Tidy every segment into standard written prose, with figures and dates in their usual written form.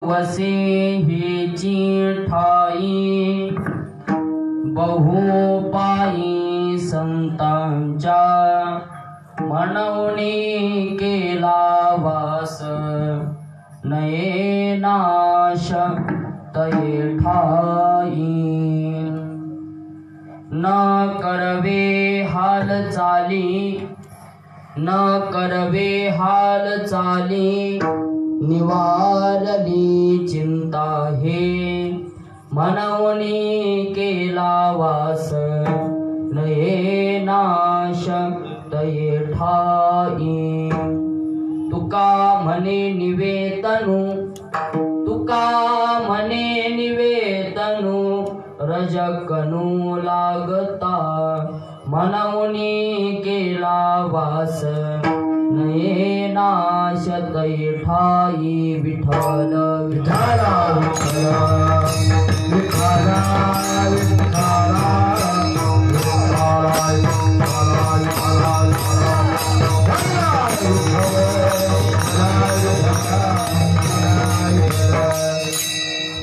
वसे हिची ठाई बहुपायी संतांच्या मनवणी केला वास नये नाश तये ठाई न करवे हाल चाली न करवे हाल चाली निवारली चिंता हे मनवणी केला वास नये नाश तये ठाई तुका म्हणे निवेतनु तुका म्हणे निवेतनु रजकनु लागता मनवणी केला वास नये नाश तये ठाई विठ्ठल विठ्ठला विठ्ठला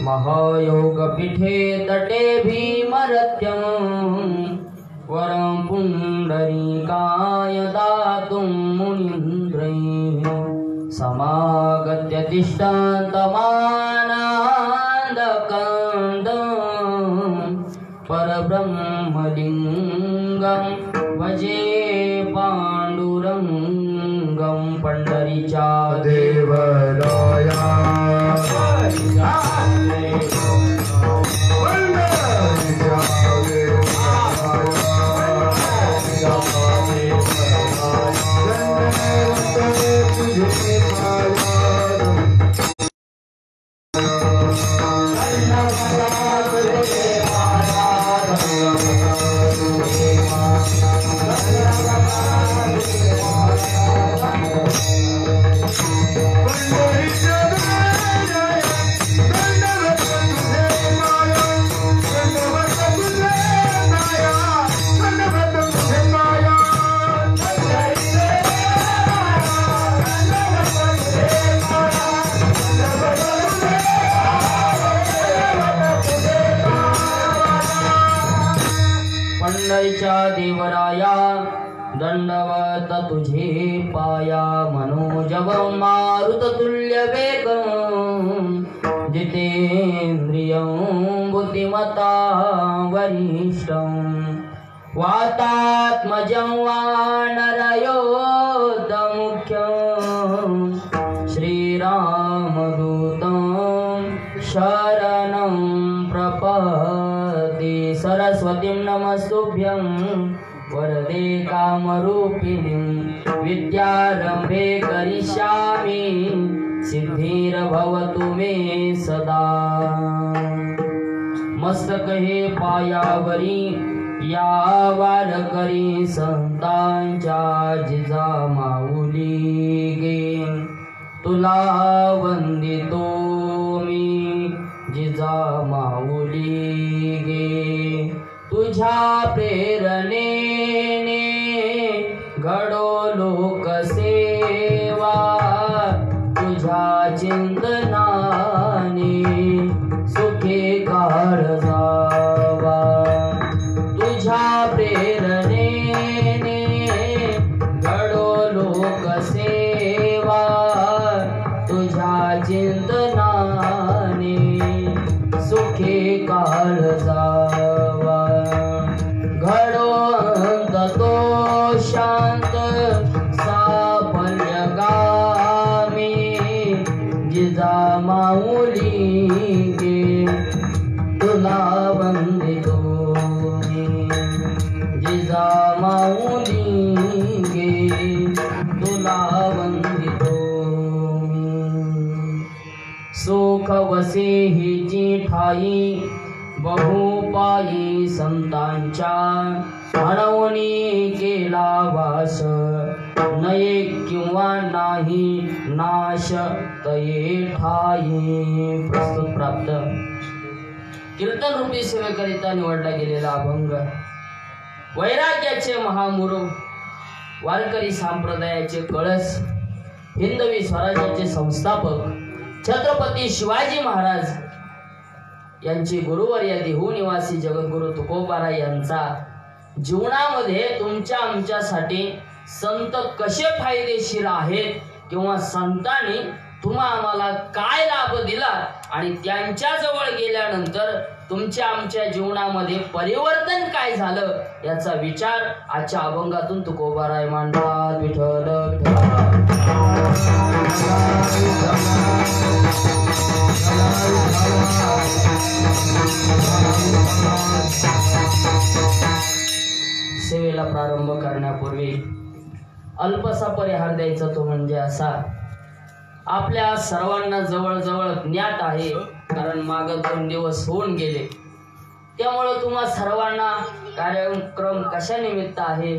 महायोग पीठे तटे भीमरत्यं वरं पुंडरीकाय दातुं मुनीन्द्रैः समागत्य तिष्ठन्तमानन्दकन्दं परब्रह्मलिङ्गं भजे पाण्डुरङ्गं पंढरीच्या देवराया पंढरीच्या देवराया दंडवत तुझे पाया मनोजव मारुत तुल्य वेग जितेंद्रियं बुद्धिमता वरिष्ठं वातात्मजं वानरयोधमुख्यं श्रीरामदूतं शरणं प्रपद्ये सरस्वतीं नमस्तुभ्यं वरदे कामरूपिणीं विद्यारंभे करिष्यामि सिद्धिर्भवतु मे सदा मस्तक हे पायावरी या वारकरी संतांच्या जिजा माऊली गे तुला वंदितो मी जिजा माऊली गे तुझ्या प्रेरणेने घडो लोकसेवा तुझ्या चिंतनाने सुखे काळ जावा तुझ्या प्रेरणेने घडो लोकसेवा तुझ्या चिंतनाने सुखे काळ जावा घडो अंत तो शांत साफल्यगामी जिजा माऊली गे तुला वंदितो मी जिजा माऊली गे तुला वंदितो मी सुख वसे हिची ठाई बहुपायी संतांच्या म्हणवणी केला वास नये किंवा नाही नाश तये ठाई प्रस्तुत प्राप्त कीर्तन रूपी सेवेकरिता निवडला गेलेला अभंग वैराग्याचे महामुरु वारकरी संप्रदायाचे कळस हिंदवी स्वराज्याचे संस्थापक छत्रपती शिवाजी महाराज यांची गुरुवर्य देहू निवासी जगद्गुरु तुकोबाराय यांचा जीवनामध्ये तुमच्या आमच्यासाठी संत कसे फायदेशीर आहेत किंवा संतांनी तुम्हा आम्हाला काय लाभ दिला आणि त्यांच्या जवळ गेल्यानंतर तुमच्या आमच्या जीवनामध्ये परिवर्तन काय झालं याचा विचार आजच्या अभंगातून तुकोबाराय मांडतात. विठ्ठल सेवेला प्रारंभ करण्यापूर्वी अल्पसा परिहार द्यायचा तो म्हणजे असा, आपल्या सर्वांना जवळजवळ ज्ञात आहे कारण माग 2 दिवस होऊन गेले, त्यामुळे तुम्हा सर्वांना कार्यक्रम कशा निमित्त आहे,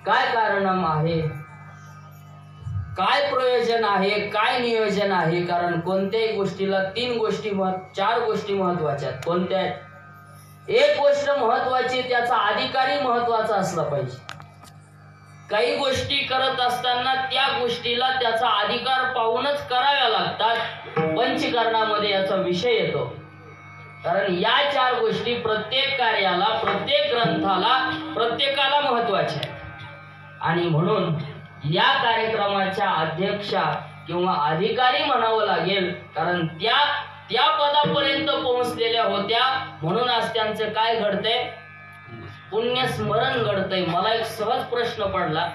काय कारण आहे, काय प्रयोजन आहे, काय नियोजन आहे. कारण कोणत्याही गोष्टीला 3 गोष्टी 4 गोष्टी महत्वाच्या आहेत. कोणत्या? एक गोष्ट महत्वाची, त्याचा अधिकारी महत्वाचा असला पाहिजे. काही गोष्टी करत असताना त्या गोष्टीला त्याचा अधिकार पाहूनच कराव्या लागतात. पंचकर्णामध्ये याचा विषय येतो. कारण या 4 गोष्टी प्रत्येक कार्याला, प्रत्येक ग्रंथाला, प्रत्येकाला महत्वाच्या आहेत. आणि म्हणून या कार्यक्रमाच्या अध्यक्षा किंवा अधिकारी म्हणावं लागेल, कारण त्या पदापर्यंत पोहोचलेल्या होत्या. म्हणून आज त्यांचं काय घडतंय? पुण्यस्मरण घडतंय. मला एक सहज प्रश्न पडला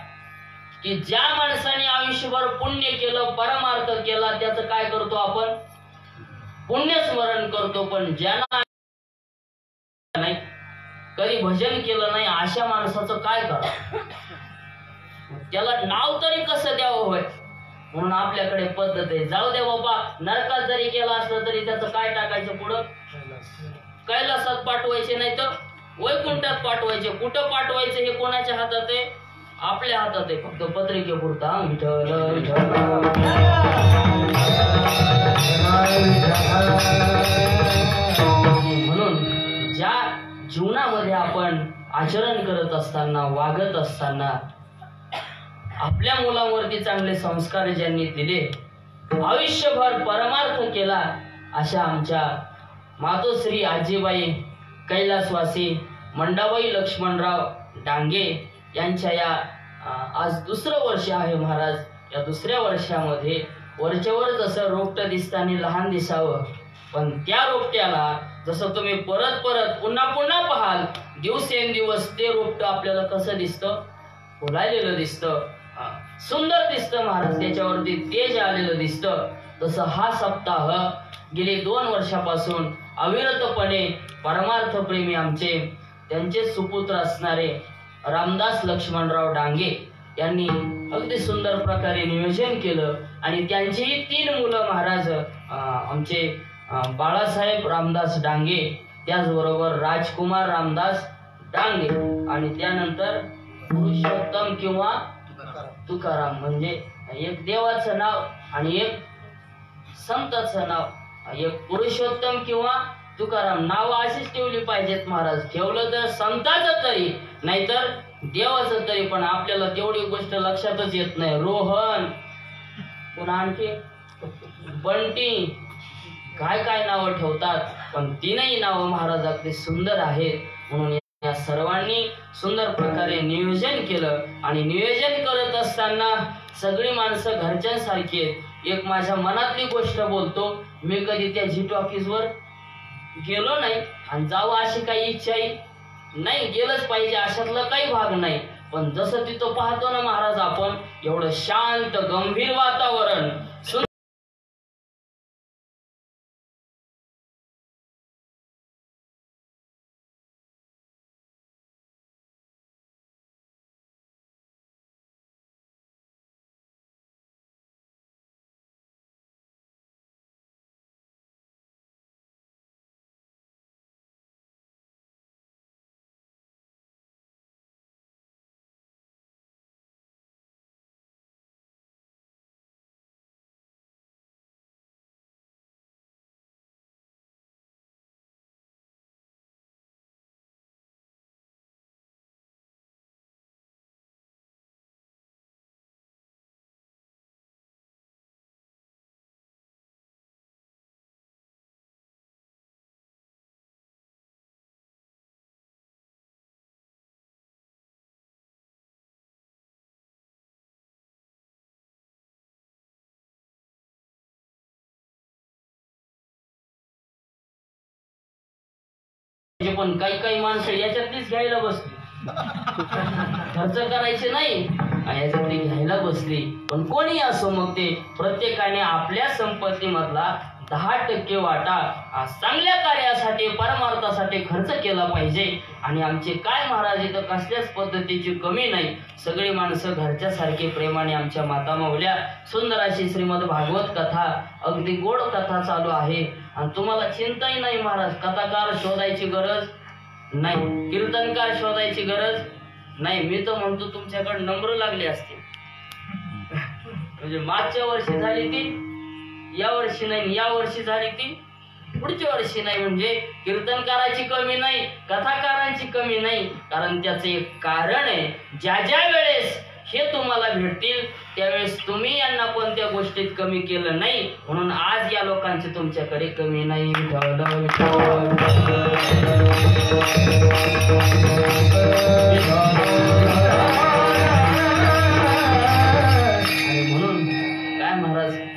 की ज्या माणसाने आयुष्यभर पुण्य केलं, परमार्थ केला, त्याचं काय करतो आपण? पुण्यस्मरण करतो. पण ज्याला नाही, कधी भजन केलं नाही, अशा माणसाचं काय करा? त्याला नाव तरी कसं द्यावं होय? म्हणून आपल्याकडे पद्धत आहे, जाऊ दे बाबा, नरकात जरी केला असलं तरी त्याचं काय टाकायचं पुढं? कैलासात पाठवायचे, नाही तर वैकुंठात पाठवायचे. कुठं पाठवायचं हे कोणाच्या हातात आहे? आपल्या हातात आहे. फक्त पत्रिकेपुरता विठ्ठल विठ्ठल. म्हणून ज्या जीवनामध्ये आपण आचरण करत असताना, वागत असताना, आपल्या मुलांवरती चांगले संस्कार ज्यांनी दिले, आयुष्यभर परमार्थ केला, अशा आमच्या मातोश्री आजीबाई कैलासवासी मंडाबाई लक्ष्मणराव डांगे यांच्या या आज 2रं वर्ष आहे महाराज. या 2ऱ्या वर्षामध्ये वरच्यावर जसं रोपटं दिसताना लहान दिसावं, पण त्या रोपट्याला जसं तुम्ही परत परत पुन्हा पुन्हा पाहाल, दिवसेंदिवस ते रोपटं आपल्याला कसं दिसतं? फुलायलेलं दिसतं, सुंदर दिसतं महाराज. त्याच्यावरती तेज आलेलं दिसतं. तसं हा सप्ताह गेली 2 वर्षापासून अविरतपणे परमार्थ प्रेमी आमचे, त्यांचे सुपुत्र असणारे रामदास लक्ष्मणराव डांगे यांनी अगदी सुंदर प्रकारे नियोजन केलं. आणि त्यांचीही 3 मुलं महाराज, आमचे बाळासाहेब रामदास डांगे, त्याचबरोबर राजकुमार रामदास डांगे, आणि त्यानंतर पुरुषोत्तम किंवा तुकाराम. म्हणजे एक देवाचं नाव आणि एक संताचं नाव. एक पुरुषोत्तम किंवा तुकाराम नाव अशीच ठेवली पाहिजेत महाराज. ठेवलं तर संताचं तरी, नाहीतर देवाचं तरी. पण आपल्याला तेवढी गोष्ट लक्षातच येत नाही. रोहन, पुन्हा आणखी बंटी, काय काय नावं ठेवतात. पण 3ही नावं महाराज अगदी सुंदर आहेत. म्हणून या सर्वांनी सुंदर प्रकारे नियोजन केलं. आणि नियोजन करत असताना सगळी माणसं घरच्यांसारखी आहेत. एक माझ्या मनातली गोष्ट बोलतो, मी कधी त्या झी टॉकीजवर गेलो नाही आणि जावं अशी काही इच्छाही नाही. गेलंच पाहिजे अशातला काही भाग नाही. पण जसं तिथं पाहतो ना महाराज आपण, एवढं शांत गंभीर वातावरण, पण काही काही माणसं याच्यातलीच घ्यायला बसली, खर्च करायचे नाही याच्यातली घ्यायला बसली. पण कोणी असो, मग ते प्रत्येकाने आपल्या संपत्तीमधला 10% वाटा चांगल्या कार्यासाठी, परमार्थासाठी खर्च केला पाहिजे. आणि आमचे काय महाराज इथं कसल्याच पद्धतीची कमी नाही, सगळी माणसं घरच्या सारखे प्रेमाने आमच्या माता माऊल्या सुंदर अशी श्रीमद भागवत कथा, अगदी गोड कथा चालू आहे. आणि तुम्हाला चिंताही नाही महाराज, कथाकार शोधायची गरज नाही, कीर्तनकार शोधायची गरज नाही. मी तर म्हणतो तुमच्याकडे नंबर लागले असते, म्हणजे मागच्या वर्षी झाली ती या वर्षी नाही, या वर्षी झाली ती पुढच्या वर्षी नाही. म्हणजे कीर्तनकाराची कमी नाही, कथाकारांची कमी नाही, कारण त्याचं एक कारण आहे. ज्या ज्या वेळेस हे तुम्हाला भेटतील त्यावेळेस तुम्ही यांना कोणत्या गोष्टीत कमी केलं नाही, म्हणून आज या लोकांचे तुमच्याकडे कमी नाही.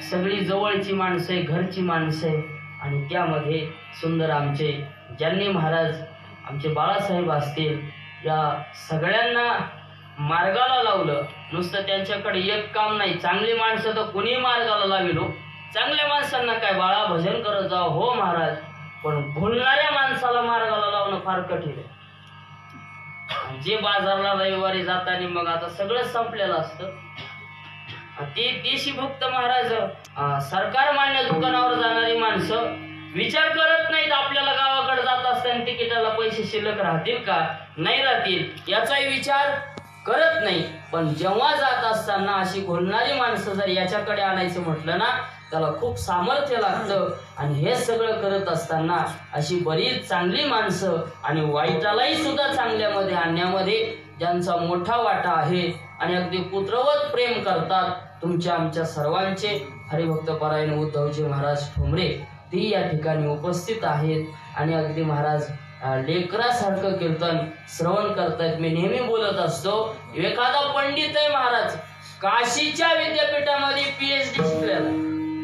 सगळी जवळची माणसं आहे, घरची माणसं आहे. आणि त्यामध्ये सुंदर आमचे ज्यांनी महाराज आमचे बाळासाहेब असतील, या सगळ्यांना मार्गाला लावलं. नुसतं त्यांच्याकडे एक काम नाही, चांगली माणसं तर कुणी मार्गाला लाविलो. चांगल्या माणसांना काय बाळा भजन करत जावं हो महाराज, पण भुलणाऱ्या माणसाला मार्गाला लावणं फार कठीण आहे. जे बाजारला रविवारी जाताना मग आता सगळं संपलेलं असतं, ते देशी भक्त महाराज सरकार मान्य दुकानावर जाणारी माणसं विचार करत नाहीत आपल्याला गावाकडे जात असताना तिकिटाला पैसे शिल्लक राहतील का नाही राहतील याचाही विचार करत नाही. पण जेव्हा जात असताना अशी घोलणारी माणसं जर याच्याकडे आणायचं म्हटलं ना, त्याला खूप सामर्थ्य लागतं. आणि हे सगळं करत असताना अशी बरीच चांगली माणसं आणि वाईटालाही सुद्धा चांगल्यामध्ये आणण्यामध्ये ज्यांचा मोठा वाटा आहे आणि अगदी पुत्रवत प्रेम करतात तुमच्या आमच्या सर्वांचे हरिभक्त परायण उद्धवजी महाराज ठोंबरे ती या ठिकाणी उपस्थित आहेत. आणि अगदी महाराज लेकरासारखं कीर्तन श्रवण करतायत. मी नेहमी बोलत असतो, एखादा पंडित आहे महाराज, काशीच्या विद्यापीठामध्ये PhD शिकलेला,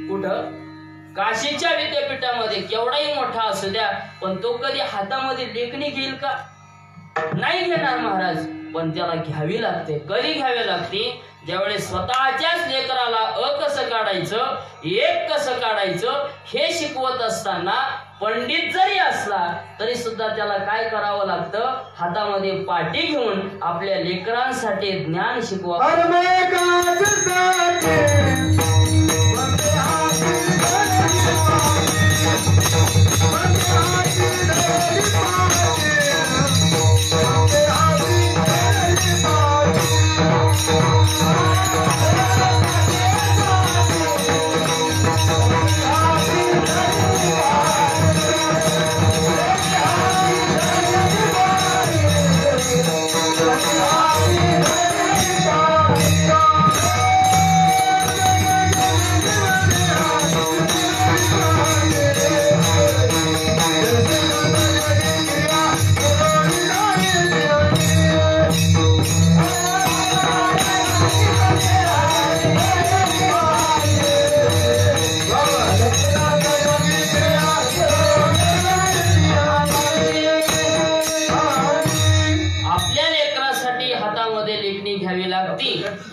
कुठं काशीच्या विद्यापीठामध्ये, केवढाही मोठा असू द्या, पण तो कधी हातामध्ये लेखणी घेईल का? नाही घेणार महाराज. पण त्याला घ्यावी लागते. कधी घ्यावी लागते? ज्यावेळेस स्वतःच्याच लेकराला कसं काढायचं, एक कसं काढायचं हे शिकवत असताना पंडित जरी असला तरी सुद्धा त्याला काय करावं लागतं, हातामध्ये पाटी घेऊन आपल्या लेकरांसाठी ज्ञान शिकवा.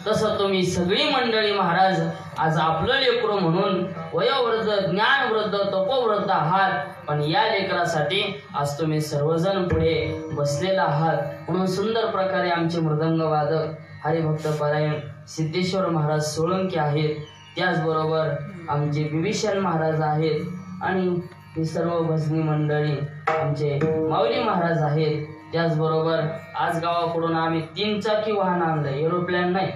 तसं तुम्ही सगळी मंडळी महाराज आज आपलं लेकरू म्हणून वयोवृद्ध, ज्ञानवृद्ध, तपोवृद्ध आहात. पण या लेकरासाठी आज तुम्ही सर्वजण पुढे बसलेला आहात. म्हणून सुंदर प्रकारे आमचे मृदंग वादक हरिभक्त परायण सिद्धेश्वर महाराज सोळंकी आहेत, त्याचबरोबर आमचे विभीषण महाराज आहेत आणि ही सर्व भजनी मंडळी आमचे माऊली महाराज आहेत. त्याचबरोबर आज गावाकडून आम्ही 3 चाकी वाहन आणलं, एरोप्लेन नाही.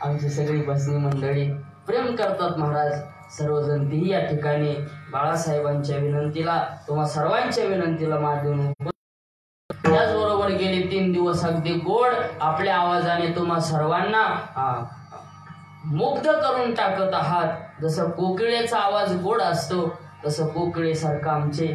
आमची सगळी भजनी मंडळी प्रेम करतात महाराज. सर्वजण ती या ठिकाणी बाळासाहेबांच्या विनंतीला, तुम्हा सर्वांच्या विनंतीला मान देऊन, त्याचबरोबर गेले 3 दिवस अगदी गोड आपल्या आवाजाने तुम्हा सर्वांना मुग्ध करून टाकत आहात. जसं कोकिळेचा आवाज गोड असतो तसं कोकिळेसारखं आमचे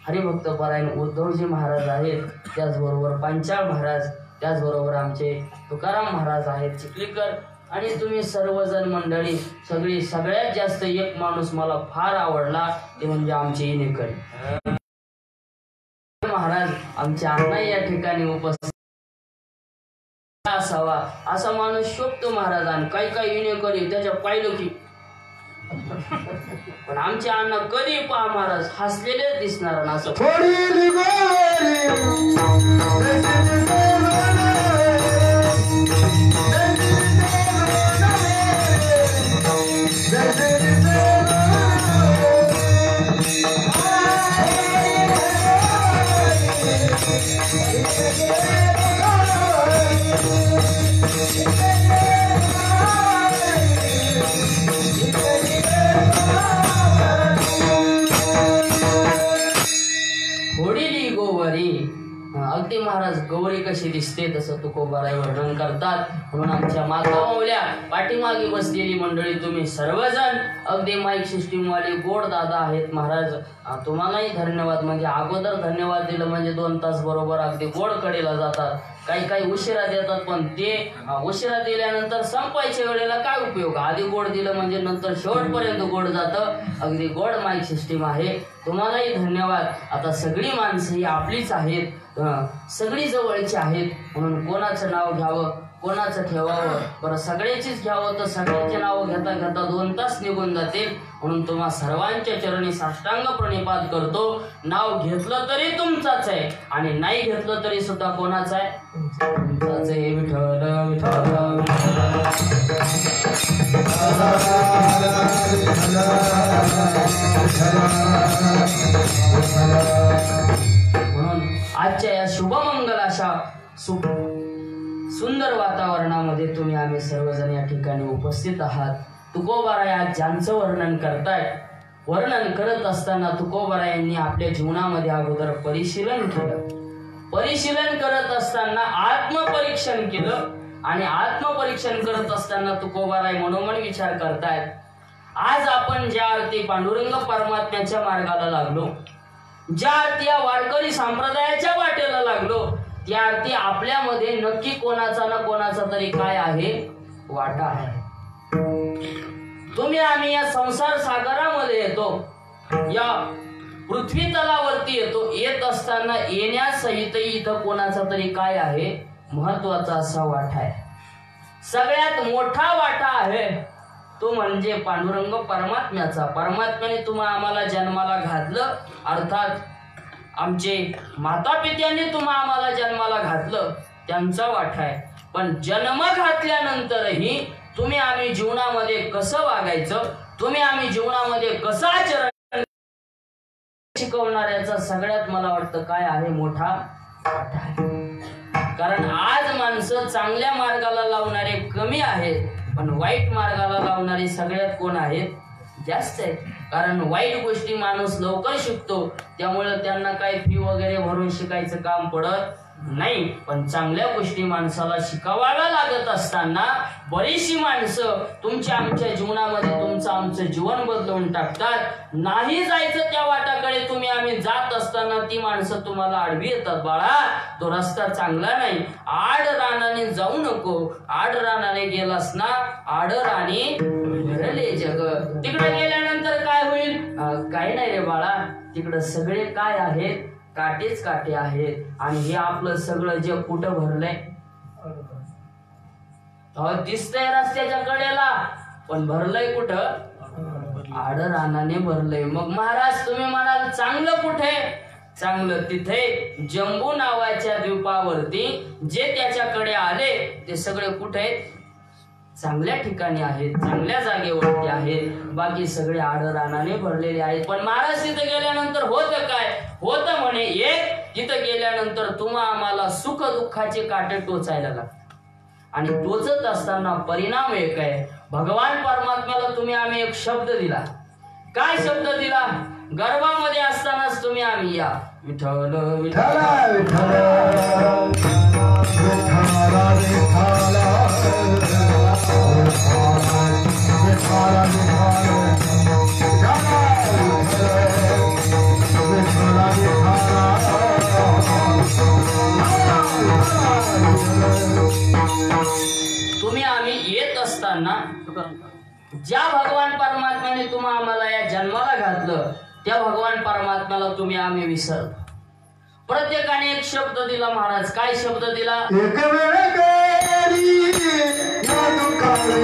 हरिभक्त परायण उद्धवजी महाराज आहेत, त्याचबरोबर पांचाळ महाराज, त्याचबरोबर आमचे तुकाराम महाराज आहेत चिखलीकर आणि तुम्ही सर्वजण मंडळी सगळी सगळ्यात जास्त एक माणूस मला फार आवडला ते म्हणजे आमचे इनेकरी महाराज. आमचे अण्णा या ठिकाणी उपस्थित असावा असा माणूस शोभतो महाराज. आणि काही काही इनेकरी त्याच्या पाहिलं की पण आमचे अण्णा कधी पहा महाराज हसलेले दिसणार असं अगदी महाराज गौरी कशी दिसते तसं तुकोबाराय वर्णन करतात. म्हणून आमच्या माता माऊल्या पाठीमागे बसलेली मंडळी तुम्ही सर्वजण अगदी माईक सिस्टीम वाले गोड दादा आहेत महाराज. तुम्हालाही धन्यवाद. म्हणजे अगोदर धन्यवाद दिलं म्हणजे 2 तास बरोबर अगदी गोड कडेला जातात. काही काही उशिरा देतात पण ते उशिरा दिल्यानंतर संपायच्या वेळेला काय उपयोग. आधी गोड दिलं म्हणजे नंतर शेवटपर्यंत गोड जातं. अगदी गोड माईक सिस्टीम आहे. तुम्हालाही धन्यवाद. आता सगळी माणसं ही आपलीच आहेत, सगळी जवळची आहेत. म्हणून कोणाचं नाव घ्यावं कोणाचं ठेवावं बरं सगळ्याचीच घ्यावं तर सगळ्याचे नाव घेता घेता 2 तास निघून जातील. म्हणून तुम्हा सर्वांच्या चरणी साष्टांग प्रणिपात करतो. नाव घेतलं तरी तुमचाच आहे आणि नाही घेतलं तरी सुद्धा कोणाचं आहे तुमचाच आहे. विठ्ठल विठ्ठल म्हणून आजच्या या शुभमंगल अशा सुंदर वातावरणामध्ये तुम्ही आम्ही सर्वजण या ठिकाणी उपस्थित आहात. तुकोबाराय आज ज्यांचं वर्णन करतायत. वर्णन करत असताना तुकोबारायांनी आपल्या जीवनामध्ये अगोदर परिशीलन केलं. परिशीलन करत असताना आत्मपरीक्षण केलं आणि आत्मपरीक्षण करत असताना तुकोबाराय मनोमन विचार करतायत. आज आपण ज्या अर्थी पांडुरंग परमात्म्याच्या मार्गाला लागलो, ज्या अर्थी या वारकरी संप्रदायाच्या वाटेला लागलो, त्या अर्थी आपल्यामध्ये नक्की कोणाचा ना कोणाचा तरी काय आहे वाटा आहे. तुम्ही आम्ही या संसार सागरामध्ये येतो, या पृथ्वी तलावरती येतो. येत असताना येण्यासहित इथं कोणाचा तरी काय आहे महत्वाचा असा वाटा आहे. सगळ्यात मोठा वाटा आहे तो म्हणजे पांडुरंग परमात्म्याचा. परमात्म्याने तुम्हा आम्हाला जन्माला घातलं, अर्थात आमचे माता पित्यांनी तुम्हा आम्हाला जन्माला घातलं त्यांचा वाटा आहे. पण जन्म घातल्यानंतरही तुम्ही आम्ही जीवनामध्ये कसं वागायचं, तुम्ही आम्ही जीवनामध्ये कसं आचरण शिकवणाऱ्याचा सगळ्यात मला वाटतं काय आहे मोठा वाटा आहे. कारण आज माणसं चांगल्या मार्गाला लावणारे कमी आहेत पण वाईट मार्गाला लावणारे सगळ्यात कोण आहेत जास्त आहेत. कारण वाईट गोष्टी माणूस लवकर शिकतो त्यामुळे त्यांना काही फी वगैरे भरून शिकायचं काम पडत नाही. पण चांगल्या गोष्टी माणसाला शिकावाव्या लागत असताना बरीचशी माणसं तुमच्या आमच्या जीवनामध्ये तुमचं आमचं जीवन बदलवून टाकतात. नाही जायचं त्या वाटाकडे तुम्ही आम्ही जात असताना ती माणसं तुम्हाला आडवी येतात. बाळा तो रस्ता चांगला नाही, आड रानाने जाऊ नको. आड रानाने गेलास ना आड राणी भरले जग. तिकडे गेल्यानंतर काय होईल? काही नाही रे बाळा, तिकडे सगळे काय आहेत काटेच काटे आहेत. आणि हे आपलं सगळं जग कुठं भरलंय दिसतंय रस्त्याच्या कडेला पण भरलंय कुठं आड रानाने भरलंय. मग महाराज तुम्ही म्हणाल चांगलं कुठे? चांगलं तिथे जंबू नावाच्या द्वीपावरती जे त्याच्याकडे आले ते सगळे कुठे चांगल्या ठिकाणी आहेत, चांगल्या जागेवरती आहेत. बाकी सगळे आड रानाने भरलेले आहेत. पण महाराज तिथे गेल्यानंतर होतं काय? होतं म्हणे एक तिथं गेल्यानंतर तुम्हा आम्हाला सुख दुःखाचे काटे टोचायला लागतात. आणि टोचत असताना परिणाम एक आहे. भगवान परमात्म्याला तुम्ही आम्ही एक शब्द दिला. काय शब्द दिला? गर्भामध्ये असतानाच तुम्ही आम्ही या विठ्ठल विठ्ठल तुम्ही आम्ही येत असता असताना ज्या भगवान परमात्म्याने तुम्हा आम्हाला या जन्माला घातलं त्या भगवान परमात्म्याला तुम्ही आम्ही विसरलो. प्रत्येकाने एक शब्द दिला महाराज. काय शब्द दिला? एक वेळ केली या दुःखाला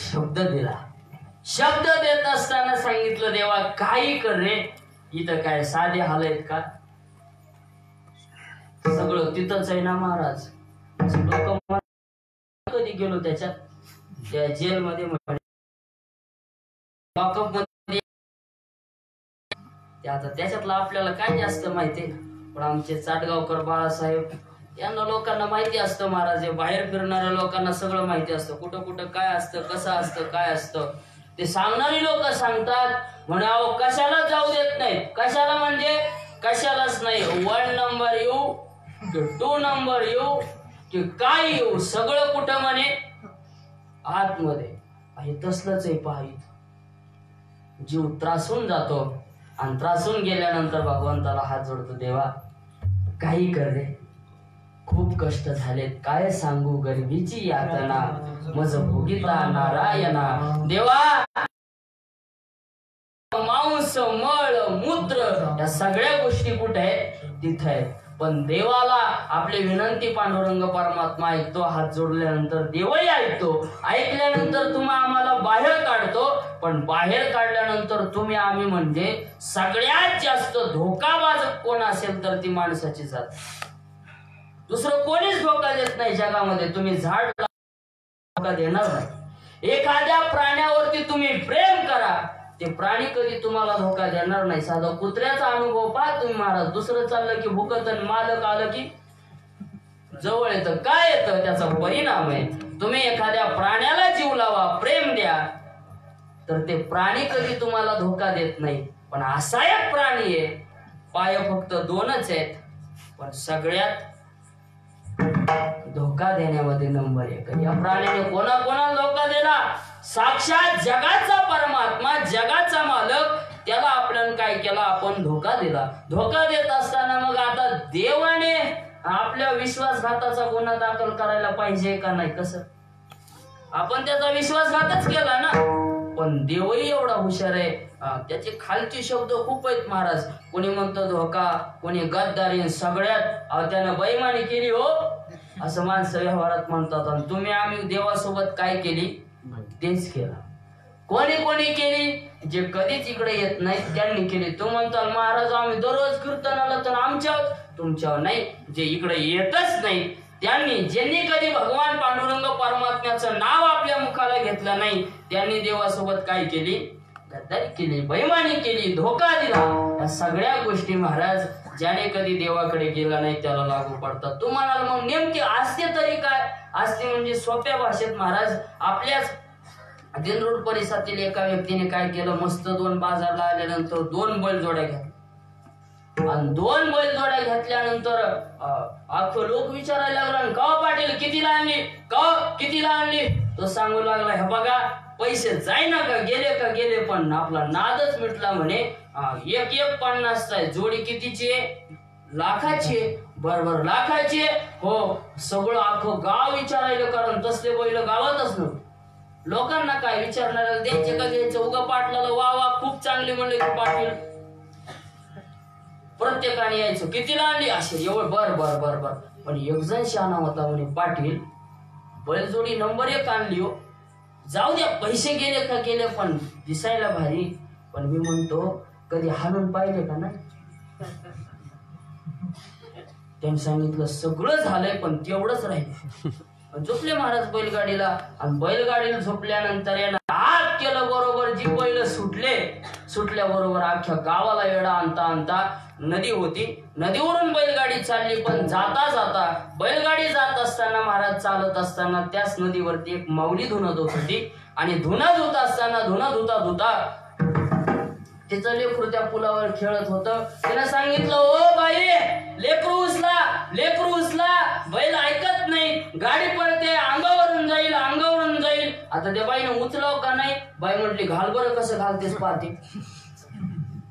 शब्द दिला. शब्द देत असताना सांगितलं देवा काही कर रे. इथं काय साधे हाल आहेत का? सगळं तिथंच आहे ना महाराज. कधी गेलो त्याच्यात त्या जेलमध्ये लॉकअप मध्ये आता त्याच्यातलं आपल्याला काय जास्त माहिती. पण आमचे चाटगावकर बाळासाहेब यांना लोकांना माहिती असतं महाराज. बाहेर फिरणाऱ्या लोकांना सगळं माहिती असतं. कुठं कुठं काय असतं, कसं असतं, काय असतं ते सांगणारी लोक सांगतात. म्हणे अहो कशाला जाऊ देत नाहीत. कशाला म्हणजे कशालाच नाही. 1 नंबर येऊ की 2 नंबर येऊ की काय येऊ सगळं कुठं म्हणे आतमध्ये आहे. तसलंच आहे पाहिजे. जीव त्रासून जातो आणि त्रासून गेल्यानंतर भगवंताला हात जोडतो. देवा काही कर रे. खूप कष्ट झालेत काय सांगू गरिबीची यातना मज भोगिता नारायणा. देवा मांस मळ मूत्र या सगळ्या गोष्टी कुठे आहेत? तिथे आहेत. पण देवाला आपली विनंती पांडुरंग परमात्मा ऐकतो. हात जोडल्यानंतर देवही ऐकतो. ऐकल्यानंतर तुम्ही आम्हाला बाहेर काढतो. पण बाहेर काढल्यानंतर तुम्ही आम्ही म्हणजे सगळ्यात जास्त धोकाबाज कोण असेल तर ती माणसाची जात. दुसरं कोणीच धोका देत नाही जगामध्ये. तुम्ही झाड धोका देणार नाही. एखाद्या प्राण्यावरती तुम्ही प्रेम करा ते प्राणी कधी तुम्हाला धोका देणार नाही. साधा कुत्र्याचा अनुभव पहा तुम्ही महाराज. दुसरं चाललं की भुकत आणि मालक आलं की जवळ येतं. काय येतं त्याचा परिणाम आहे. तुम्ही एखाद्या प्राण्याला जीव लावा, प्रेम द्या तर ते प्राणी कधी तुम्हाला धोका देत नाही. पण असा एक प्राणी आहे पाय फक्त 2च आहेत पण सगळ्यात धोका देण्यामध्ये नंबर 1. या प्राण्याने कोणाकोणाला धोका दिला? साक्षात जगाचा परमात्मा, जगाचा मालक, त्याला आपण काय केला? आपण धोका दिला. धोका देत असताना मग आता देवाने आपल्या विश्वासघाताचा गुन्हा दाखल करायला पाहिजे का नाही? कसं आपण त्याचा विश्वासघातच केला ना. पण देवही एवढा हुशार आहे. त्याचे खालचे शब्द खूप आहेत महाराज. कोणी म्हणतो धोका, कोणी गद्दारी, सगळ्यात त्यानं बेईमानी केली हो असं माणसं व्यवहारात म्हणतात. आणि तुम्ही आम्ही देवासोबत काय केली तेच केलं. कोणी कोणी केली? जे कधीच इकडे येत नाही त्यांनी केली. तू म्हणतो महाराज आम्ही दररोज कीर्तनाला तर आमच्यावर तुमच्यावर नाही. जे इकडे येतच नाही त्यांनी, ज्यांनी कधी भगवान पांडुरंग परमात्म्याचं नाव आपल्या मुखाला घेतलं नाही त्यांनी देवासोबत काय केली? गद्दारी केली, बेईमानी केली, धोका दिला. या सगळ्या गोष्टी महाराज ज्याने कधी देवाकडे गेला नाही त्याला लागू पडतात. तुम्हाला मग नेमके आस्ते तरी काय? आस्ते म्हणजे सोप्या भाषेत महाराज आपल्याच दिनरोड परिसरातील एका व्यक्तीने काय केलं? मस्त 2 बाजारला आल्यानंतर 2 बैलजोड्या घ्या. आणि 2 बैलजोड्या घेतल्यानंतर अख्खं लोक विचारायला लागला, का पाटील कितीला आणली, का कितीला आणली? तो सांगू लागला, हे बघा पैसे जाईना का गेले पण आपला नादच मिटला म्हणे. एक 50 आहे. जोडी कितीची आहे? लाखाची. बरोबर लाखाची. हो. सगळं अख्खं गाव विचारायला, कारण तसले बैल गावातच नव्हते. लोकांना काय विचारणार, द्यायचे का घ्यायचं? उगा पाटलाला वा खूप चांगली म्हणले की पाटील. प्रत्येकाने यायचं, कितीला आणली असे एवढं. बर. पण एक जण शहाणा होता म्हणे, पाटील बैलजोडी नंबर 1 आणली हो, जाऊ द्या पैसे गेले का गेले पण दिसायला भारी. पण मी म्हणतो कधी हाणून पाहिले का नाही? त्यांनी सांगितलं सगळं झालंय पण तेवढंच राहील. झोपले महाराज बैलगाडीला, आणि बैलगाडीला झोपल्यानंतर यानं हात केलं बरोबर. जी बैल सुटल्याबरोबर अख्ख्या गावाला येडा आणता नदी होती. नदीवरून बैलगाडी चालली, पण जाता बैलगाडी जात असताना महाराज चालत असताना त्याच नदीवरती एक माऊली धुणं धुत होती. आणि धुणं धुत असताना धुता तिचं लेकरू त्या पुलावर खेळत होतं. तिनं सांगितलं, ओ बाई लेकरू उचला, बैल ऐकत नाही, गाडी पळते, अंगावरून जाईल. आता त्या बाईनं उचलाव का नाही? बाई म्हटली, घाल बरं, कसं घालतेस पाहते.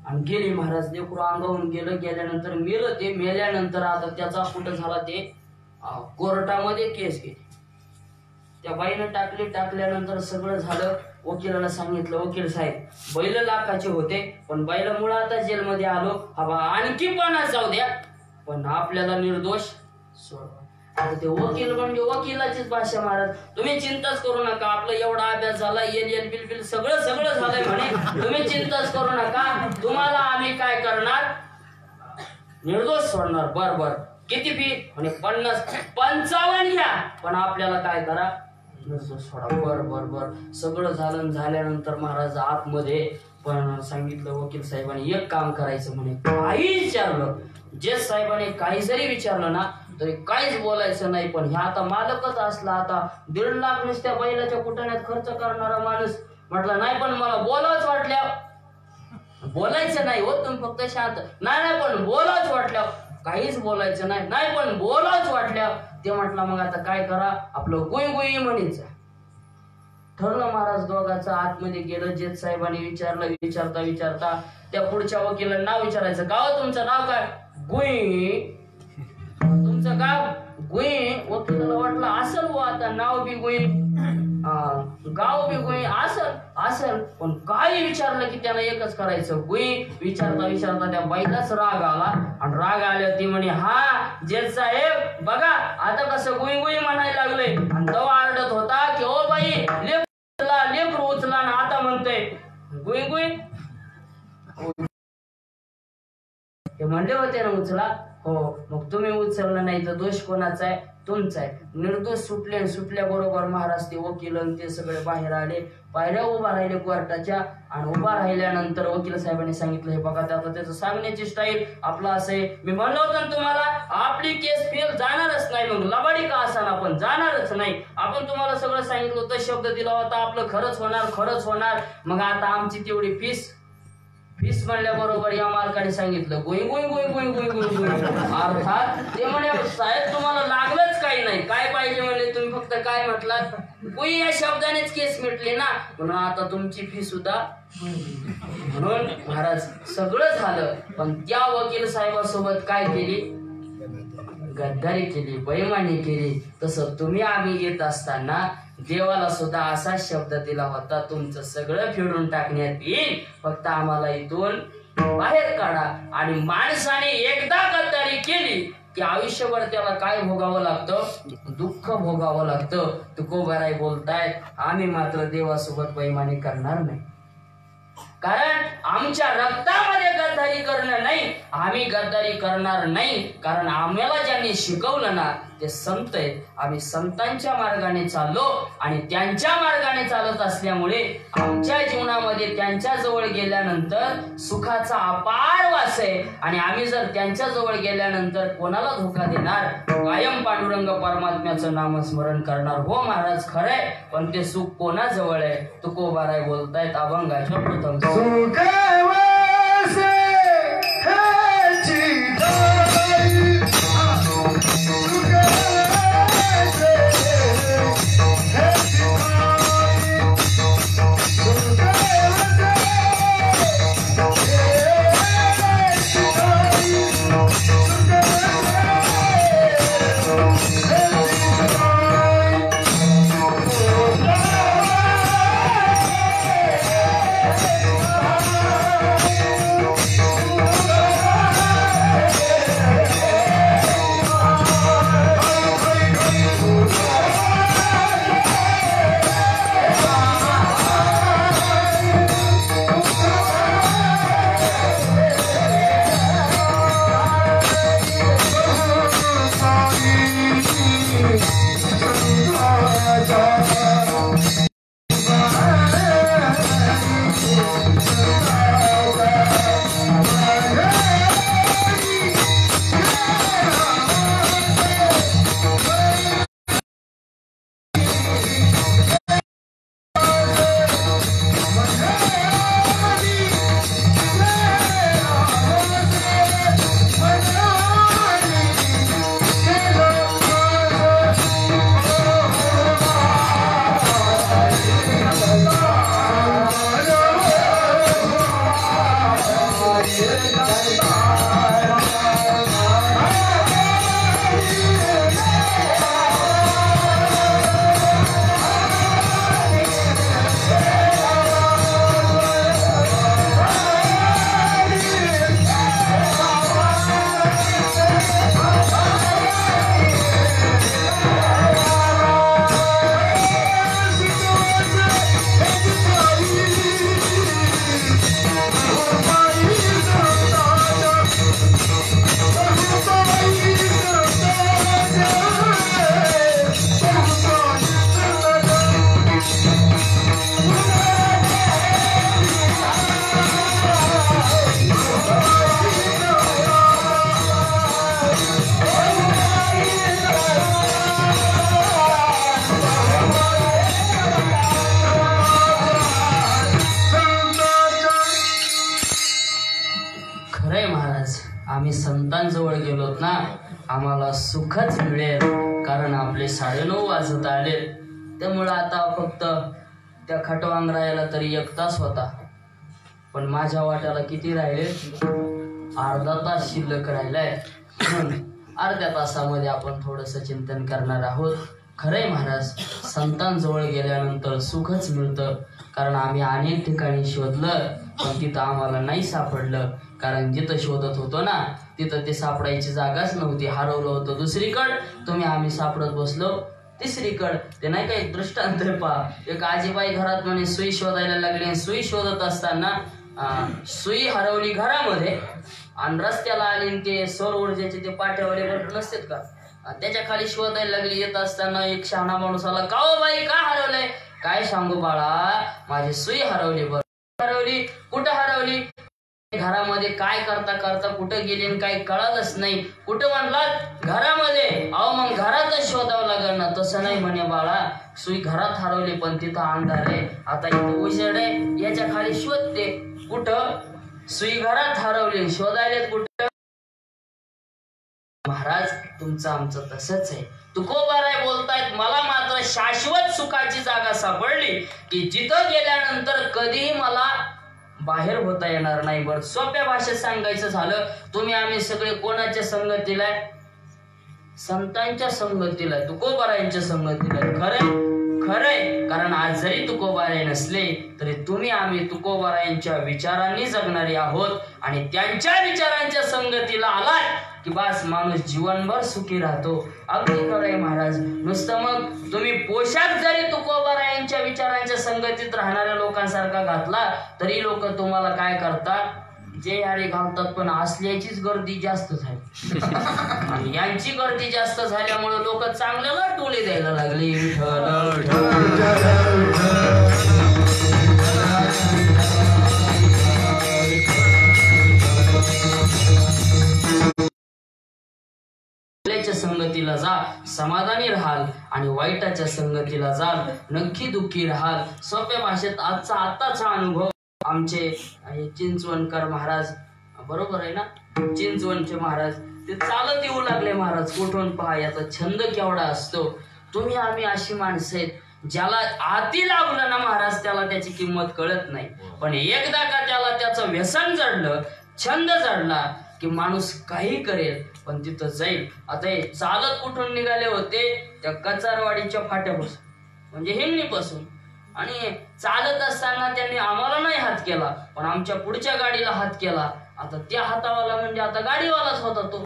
आणि गेली महाराज. लेकरू अंगावरून गेल्यानंतर मेलं. ते मेल्यानंतर आता त्याचा कुठं झाला ते कोर्टामध्ये केस गेली. त्या बाईनं टाकल्यानंतर सगळं झालं. वकिलाला सांगितलं, वकील साहेब बैल लाखाचे होते पण बैलामुळे आता जेलमध्ये आलो, हवा आणखी 50 जाऊ द्या, पण आपल्याला निर्दोष सोडवा. आता ते वकील म्हणजे वकिलाचीच भाषा. महाराज तुम्ही चिंताच करू नका, आपला एवढा अभ्यास झाला, एल बिल सगळं झालंय म्हणे, तुम्ही चिंताच करू नका, तुम्हाला आम्ही काय करणार, निर्दोष सोडणार. बर किती फी म्हणे? 55 घ्या, पण आपल्याला काय करा, निर्दोष सोडा. बर सगळं झाल्यानंतर महाराज आतमध्ये पण सांगितलं वकील साहेबांनी एक काम करायचं म्हणे. काही विचारलं, जज साहेबांनी काही जरी विचारलं ना तरी काहीच बोलायचं नाही. पण ह्या आता मालकच असला, आता 1.5 लाख नुसत्या बैलाच्या कुटाण्यात खर्च करणारा माणूस म्हटलं नाही, पण मला बोलावंच वाटल्या. बोलायचं नाही हो, तुम्ही फक्त शांत. नाही पण बोलावंच वाटल्या. काहीच बोलायचं नाही पण बोलावंच वाटल्या. ते म्हटलं मग आता काय करा, आपलं गुई म्हणायचं. ठरलं महाराज दोघांचं. आतमध्ये गेलं. जज साहेबांनी विचारता त्या पुढच्या वकिलांना नाव विचारायचं, का हो तुमचं नाव काय? गुई. तुमचं गाव? गुई. वकिलाला वाटलं असल हो, आता नाव बी गुई, गाव बी गुई, असल पण काही विचारलं की त्याला एकच करायचं, गुई. विचारता त्या बाईलाच राग आला. आणि राग आल्यावर ती म्हणे, हा जज साहेब बघा आता कसं गुई म्हणायला लागले. आणि तो आरडत होता की ओ बाई लेकरू उचला ना, आता म्हणतोय गुई. हे म्हणले होते ना उचला. हो, मग तुम्ही उचललं नाही तर दोष कोणाचा आहे? तुमचा आहे. निर्दोष सुटल्याबरोबर महाराज ते वकील ते सगळे बाहेर आले. पायऱ्या उभा राहिले कोर्टाच्या. आणि उभा राहिल्यानंतर वकील साहेबांनी सांगितलं, हे बघा आता त्याचं सांगण्याची स्टाईल आपलं असं आहे, मी म्हणलं होतं ना तुम्हाला आपली केस फेल जाणारच नाही, मग लबाडी का असा ना पण जाणारच नाही. आपण तुम्हाला सगळं सांगितलं होतं, शब्द दिला होता आपलं खरंच होणार. मग आता आमची तेवढी फीस म्हणल्याबरोबर या मालकाने सांगितलं गुई. अर्थात ते म्हणे, साहेब तुम्हाला लागलंच काही नाही, काय पाहिजे म्हणले, तुम्ही फक्त काय म्हटलात गुई या शब्दानेच केस मिटली ना, म्हणून आता तुमची फी सुद्धा. म्हणून महाराज सगळं झालं, पण त्या वकील साहेबासोबत काय केली? गद्दारी केली, बेईमानी केली. तसं तुम्ही आम्ही येत असताना देवाला सुद्धा असा शब्द दिला होता, तुमचं सगळं फेडून टाकण्यात येईल, फक्त आम्हाला इथून बाहेर काढा. आणि माणसाने एकदा गद्दारी केली की आयुष्यभर त्याला काय भोगावं लागतं? दुःख भोगावं लागतं. तुकोबाराय बोलतायत, आम्ही मात्र देवासोबत बेईमानी करणार नाही, कारण आमच्या रक्तामध्ये गद्दारी करणं नाही, आम्ही गद्दारी करणार नाही. कारण आम्हाला ज्यांनी शिकवलं ना ते संत आहेत, आम्ही संतांच्या मार्गाने चाललो आणि त्यांच्या मार्गाने चालत असल्यामुळे आमच्या जीवनामध्ये त्यांच्या जवळ गेल्यानंतर सुखाचा अपार वास आहे. आणि आम्ही जर त्यांच्या जवळ गेल्यानंतर कोणाला धोका देणार? कायम पांडुरंग परमात्म्याचं नामस्मरण करणार. हो महाराज खरंय, पण ते सुख कोणाजवळ आहे? तुकोबाराय बोलतायत अभंगाच्या प्रथम सुख वासे ह्याची आहोत ना, आम्हाला सुखच मिळेल, कारण आपले 9:30 वाजत आले. त्यामुळं आता फक्त त्या खटवांगरायाला तरी 1 तास होता, पण माझ्या वाट्याला किती राहिले? अर्धा तास शिल्लक राहिलाय. अर्ध्या तासामध्ये आपण थोडंसं चिंतन करणार आहोत. खरंय महाराज, संतांजवळ गेल्यानंतर सुखच मिळतं, कारण आम्ही अनेक ठिकाणी शोधलं पण तिथं आम्हाला नाही सापडलं. कारण जिथं शोधत होतो ना तिथं ते सापडायची जागाच नव्हती. हरवलं होतं दुसरीकडं, तुम्ही आम्ही सापडत बसलो तिसरीकडं. ते नाही का एक दृष्टांत पहा. एक आजीबाई घरात म्हणे सुई शोधायला लागली. सुई शोधत असताना सुई हरवली घरामध्ये आणि रस्त्याला आली. ते सौर ऊर्जेचे ते पाट्यावाले बल्ब नसतात का, त्याच्या खाली शोधायला लागली. येत असताना एक शहाणा माणूस आला. का हो बाई, का हरवलंय? काय सांगू बाळा, माझी सुई हरवली. बरं हरवली? कुठं हरवली? घरामध्ये. काय करता करता कुठं गेली आणि काही कळालंच नाही. कुठं म्हणलात? घरामध्ये. अहो मग घरातच शोधावं लागेल ना. तसं नाही म्हणे बाळा, सुई घरात हरवली पण तिथं अंधार आहे. आता इथं उजेड आहे, याच्या खाली शोधते. कुठं? सुई घरात हरवली, शोधायला कुठं? महाराज, तुमचं आमचं तसंच आहे. तुकोबाराय बोलतायत, मला मात्र शाश्वत सुखाची जागा सापडली की जिथं गेल्यानंतर कधीही मला बाहेर होता येणार नाही. बरं सोप्या भाषेत सांगायचं झालं, तुम्ही आम्ही सगळे कोणाच्या संगतीला? संतांच्या संगतीला, तुकोबारायांच्या संगतीला. खरंय, कारण आज जरी तुकोबाराय नसले तरी तुम्ही आम्ही तुकोबारायांच्या विचारांनी जगणारे आहोत. आणि त्यांच्या विचारांच्या संगतीला आलात की बस माणूस जीवनभर सुखी राहतो. अगदी खरंय महाराज. नुसतं मग तुम्ही पोशाख जरी तुकोबारायांच्या विचारांच्या संगतीत राहणाऱ्या लोकांसारखा घातला तरी लोक तुम्हाला काय करतात? जे यारे घालतात, पण असल्याचीच गर्दी जास्त झाली आणि यांची गर्दी जास्त झाल्यामुळे लोक चांगल्याला टोले द्यायला लागले. संगतीला जा, समाधानी राहाल, आणि वाईटाच्या संगतीला जाल, नक्की दुःखी राहाल. सोप्या भाषेत आताचा अनुभव आमचे चिंचवणकर महाराज, बरोबर आहे ना, चिंचवणचे महाराज, ते चालत येऊ लागले. महाराज कुठून पहा, याचा छंद केवढा असतो. तुम्ही आम्ही अशी माणसं आहेत ज्याला आती लागलं ना महाराज, त्याला त्याची किंमत कळत नाही. पण एकदा का त्याला त्याचं व्यसन जडलं, छंद जडला की माणूस काही करेल, पण तिथं जाईल. आता हे चालत कुठून निघाले होते? त्या कचारवाडीच्या फाट्यापासून, म्हणजे हिंगणीपासून. आणि चालत असताना त्यांनी आम्हाला नाही हात केला, पण आमच्या पुढच्या गाडीला हात केला. आता त्या हातावाला म्हणजे आता गाडीवालाच होता तो.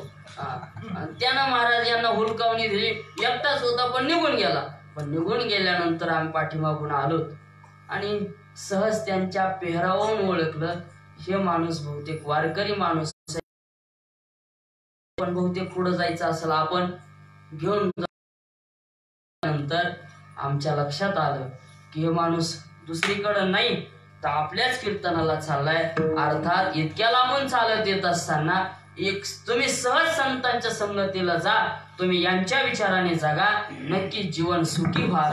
त्यानं महाराज यांना हुलकावणी दिली. एकटाच होता पण निघून गेला. पण निघून गेल्यानंतर आम्ही पाठीमागून आलो आणि सहज त्यांच्या पेहरावून ओळखलं, हे माणूस बहुतेक वारकरी माणूस, पण बहुतेक पुढे जायचं असेल, आपण घेऊन. नंतर आमच्या लक्षात आलं की हे माणूस दुसरीकडे नाही तर आपल्याच कीर्तनाला चाललाय. अर्थात इतक्या लांबून चालत येत असताना तुम्ही सहज संतांच्या संगतीला जा, तुम्ही यांच्या विचाराने जगा, नक्की जीवन सुखी व्हा.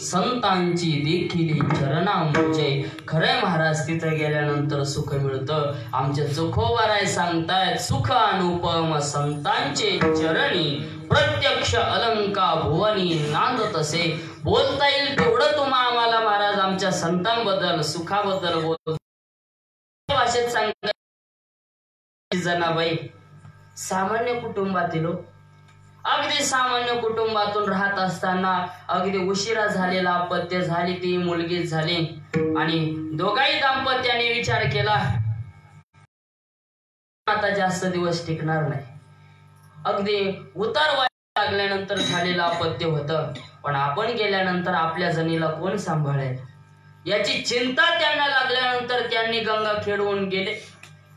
संतांची देखील चरणांबुजे. खरंय महाराज, तिथे गेल्यानंतर सुख मिळतं. आमचे चोखोबाराय सांगतायत, सुख अनुपम संतांचे चरणी, प्रत्यक्ष अलंका भुवनी नांदत असे. बोलता येईल तेवढं तुम्हा आम्हाला महाराज आमच्या संतांबद्दल, सुखाबद्दल बोल भाषेत सांगता. जनाबाई सामान्य कुटुंबातील, अगदी सामान्य कुटुंबातून राहत असताना अगदी उशिरा झालेला अपत्य झाली, ती मुलगीच झाली. आणि दोघाही दाम्पत्याने विचार केला आता जास्त दिवस टिकणार नाही. अगदी उतार वय लागल्यानंतर झालेलं अपत्य होतं, पण आपण गेल्यानंतर आपल्या जणीला कोण सांभाळेल याची चिंता त्यांना लागल्यानंतर त्यांनी गंगा खेळवून गेले.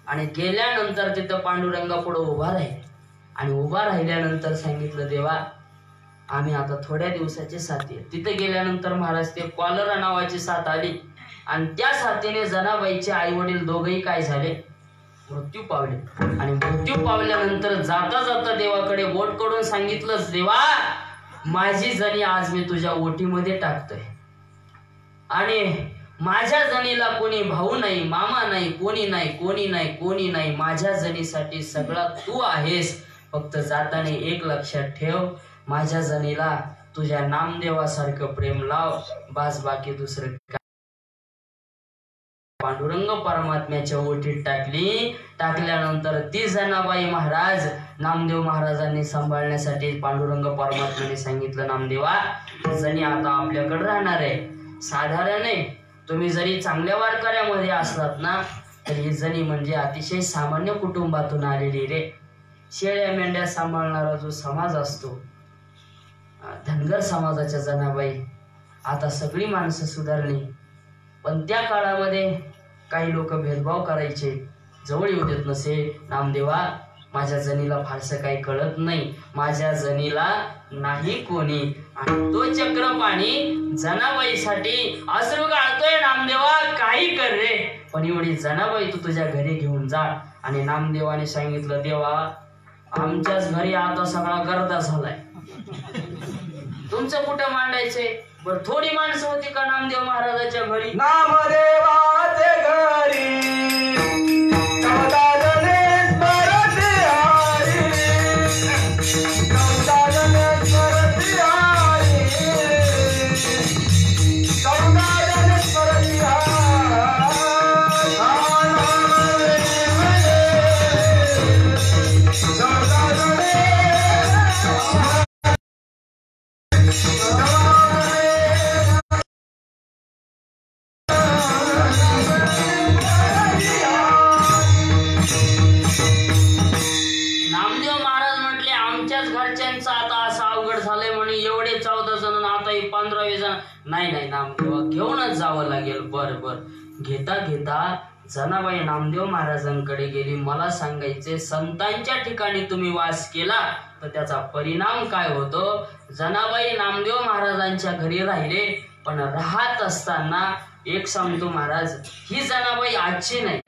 आणि गेल्यानंतर तिथं पांडुरंगा पुढे उभा राहिले. आणि उभा राहिल्यानंतर सांगितलं, देवा आम्ही आता थोड्या दिवसाची साथी आहे. तिथे गेल्यानंतर महाराज ते कॉलरा नावाची साथ आली. आणि त्या साथीने जनाबाईचे आई वडील दोघही काय झाले, मृत्यू पावले. आणि मृत्यू पावल्यानंतर जाता जाता देवाकडे बोट करून सांगितलंच, देवा माझी जणी आज मी तुझ्या ओटीमध्ये टाकतोय. आणि माझ्या जणीला कोणी भाऊ नाही, मामा नाही, कोणी नाही, कोणी नाही, कोणी नाही. माझ्या जणीसाठी सगळा तू आहेस. फक्त जाताना एक लक्षात ठेव, माझ्या जणीला तुझ्या नामदेवासारखं प्रेम लाव, बास बाकी दुसरं काय. पांडुरंग परमात्म्याच्या ओटीत टाकली. टाकल्यानंतर ती जनाबाई महाराज नामदेव महाराजांनी सांभाळण्यासाठी पांडुरंग परमात्म्याने सांगितलं, नामदेवा जणी आता आपल्याकडे राहणार आहे. साधारण आहे, तुम्ही जरी चांगल्या वारकऱ्यामध्ये असलात ना तरी ही जणी म्हणजे अतिशय सामान्य कुटुंबातून आलेली रे. शेळ्या मेंढ्या सांभाळणारा जो समाज असतो, धनगर समाजाच्या जनाबाई, आता सगळी माणसं सुधारली. पण त्या काळामध्ये काही लोक भेदभाव करायचे, जवळ येऊ देत नसे. नामदेवा माझ्या जणीला फारसं काही कळत नाही, माझ्या जणीला नाही कोणी. आणि तो चक्रपाणी जनाबाईसाठी अश्रू गाळतोय, नामदेवा काही कर रे, पण एवढी जनाबाई तू तुझ्या घरी घेऊन जा. आणि नामदेवाने सांगितलं, देवा आमच्याच घरी आता सगळा गर्दा झालाय, तुमचं कुठं मांडायचंय. बर थोडी माणसं होती का नामदेव महाराजाच्या घरी? नामदेवाचे घरी नाही नाही नामदेवा घेऊनच जावं लागेल. बर बर. घेता घेता जनाबाई नामदेव महाराजांकडे गेली. मला सांगायचे, संतांच्या ठिकाणी तुम्ही वास केला तर त्याचा परिणाम काय होतो. जनाबाई नामदेव महाराजांच्या घरी राहिले, पण राहत असताना एक सांगतो महाराज, ही जनाबाई आजची नाही,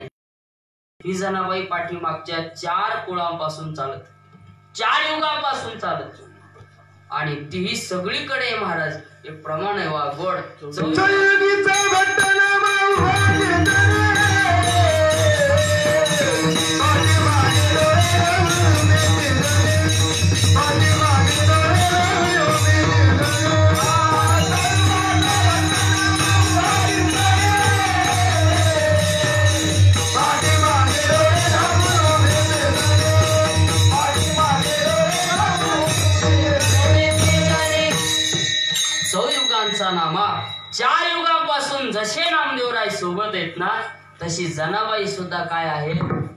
ही जनाबाई पाठीमागच्या 4 कुळांपासून चालत, 4 युगांपासून चालत. आणि तीही सगळीकडे महाराज एक प्रमाण आहे वा गोड. नामा 4 युगांपासून जसे नामदेवराय सोबत आहेत ना, तशी जनाबाई सुद्धा काय आहे,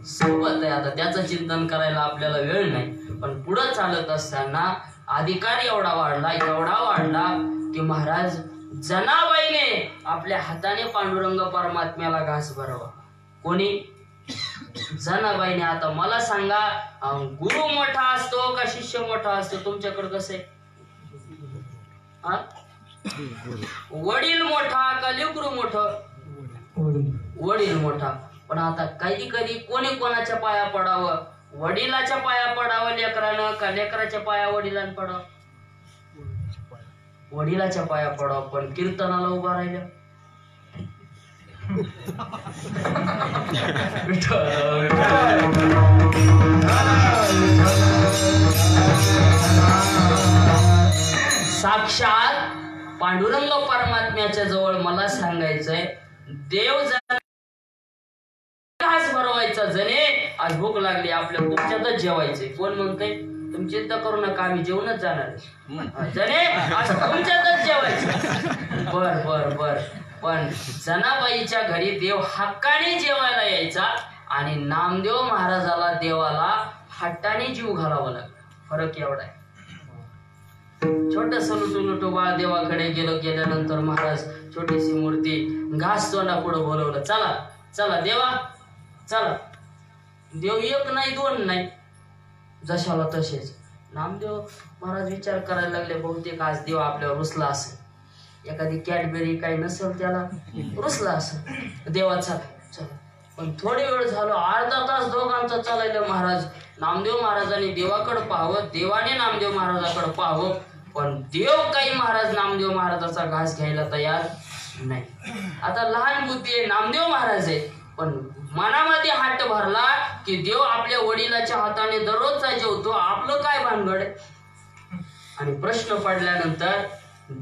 सोबत आहे. आता त्याचं चिंतन करायला आपल्याला वेळ नाही, पण पुढे चालत असताना अधिकार एवढा वाढला की महाराज जनाबाईने आपल्या हाताने पांडुरंग परमात्म्याला घास भरावा. कोणी? जनाबाईने. आता मला सांगा, गुरु मोठा असतो का शिष्य मोठा असतो? तुमच्याकडे कसं आहे? वडील मोठा का लेकरू मोठं? वडील मोठा. पण आता कधी कधी कोणी कोणाच्या पाया पडावं? वडिलाच्या पाया पडावं लेकरानं का लेकराच्या पाया वडिलांना पडावं? वडिलाच्या पाया पडावं, पण कीर्तनाला उभा राहिल्या. साक्षात पांडुरंग परमात्म्याच्या जवळ मला सांगायचंय, देव घास भरवायचा जणे, आज भूक लागली, आपल्या तुमच्यातच जेवायचंय. कोण म्हणतंय तुम्ही चिंता करू नका, आम्ही जेवणच जाणार जणे, आज तुमच्यातच जेवायचं. बर बर बर. पण जनाबाईच्या घरी देव हक्काने जेवायला यायचा आणि नामदेव महाराजाला देवाला हट्टाने जीव घालावा लागला. फरक एवढा आहे. छोटस लुटू बाळ देवाकडे गेल्यानंतर महाराज छोटीशी मूर्ती घास तोंडा पुढे बोलवलं, चला चला देवा चला. देव एक नाही दोन नाही, जशाला तसेच. नामदेव महाराज विचार करायला लागले, बहुतेक आज देव आपल्यावर रुसला असेल, एखादी कॅडबेरी काही नसेल त्याला रुसला असेल. देवा चला चला. पण थोडे वेळ झालो, अर्धा तास दोघांचं चालायला. महाराज नामदेव महाराजांनी देवाकडे पाहावं, देवाने नामदेव महाराजाकडे पाहावं, पण देव काही महाराज नामदेव महाराजाचा घास घ्यायला तयार नाही. आता लहान बुद्धी आहे, नामदेव महाराज आहे, पण मनामध्ये हट्ट भरला की देव आपल्या वडिलाच्या हाताने दररोजचा जेवतो, आपलं काय भानगड. आणि प्रश्न पडल्यानंतर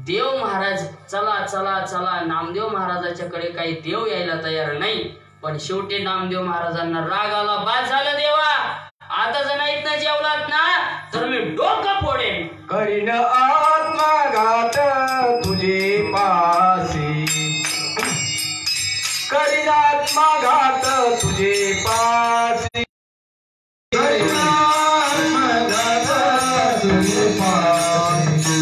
देव महाराज चला चला चला, नामदेव महाराजाच्याकडे काही देव यायला तयार नाही. पण शेवटी नामदेव महाराजांना राग आला, बाद झालं देवा, आता जर नाहीत ना जेवलात ना तर मी डोकं फोडेन. करीन आत्मघात तुझे पासी, करीन आत्मघात तुझे पासी, करीन आत्मघात तुझे पासी,